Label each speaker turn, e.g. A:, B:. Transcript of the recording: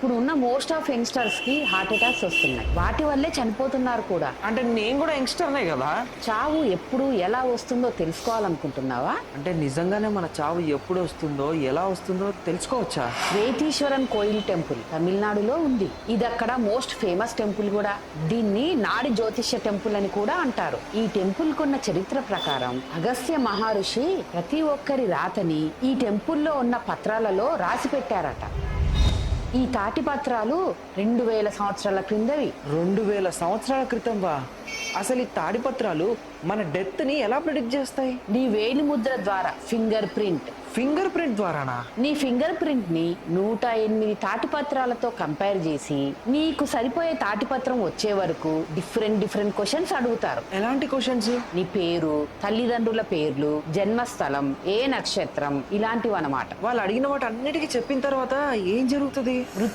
A: ఇప్పుడు ఉన్న most of youngsters కి హార్ట్ అటాక్స్ వస్తున్నాయి. వాటి వల్లే చనిపోతున్నారు కూడా.
B: అంటే నేను కూడా యంగ్స్టర్నే కదా.
A: చావు ఎప్పుడు ఎలా వస్తుందో తెలుసుకోవాలనుకుంటున్నావా?
B: అంటే నిజంగానే మన చావు ఎప్పుడు వస్తుందో ఎలా వస్తుందో తెలుసుకోవచ్చా?
A: రేతీశ్వరన్ కోయిల్ టెంపుల్ తమిళనాడులో ఉంది. ఇది అక్కడ మోస్ట్ ఫేమస్ టెంపుల్ కూడా. దీన్ని నాడి జ్యోతిష్య టెంపుల్ అని కూడా అంటారు. ఈ టెంపుల్ కున్న చరిత్ర ప్రకారం అగస్త్య మహర్షి ప్రతి ఒక్కరి రాతని ఈ టెంపుల్లో ఉన్న పత్రాలలో రాసి పెట్టారట. ఈ తాటి పత్రాలు 2000 సంవత్సరాల క్రిందవి.
B: 2000 సంవత్సరాల క్రితం వా? అసలు ఈ తాడిపత్రాలు మన డెత్ ని ఎలా ప్రిడిక్ట్ చేస్తాయి?
A: నీ వేలి ముద్ర ద్వారా ఫింగర్ ప్రింట్.
B: ఫింగర్ ప్రింట్ ద్వారానా?
A: నీ ఫింగర్ ప్రింట్ ని 108 తాటిపత్రాలతో కంపేర్ చేసి నీకు సరిపోయే తాటిపత్రం వచ్చే వరకు డిఫరెంట్ క్వశ్చన్స్ అడుగుతారు.
B: ఎలాంటి క్వశ్చన్స్?
A: నీ పేరు, తల్లిదండ్రుల పేర్లు, జన్మస్థలం, ఏ నక్షత్రం, ఇలాంటివి అన్నమాట.
B: వాళ్ళు అడిగిన వాటి అన్నిటికీ చెప్పిన తర్వాత ఏం జరుగుతుంది?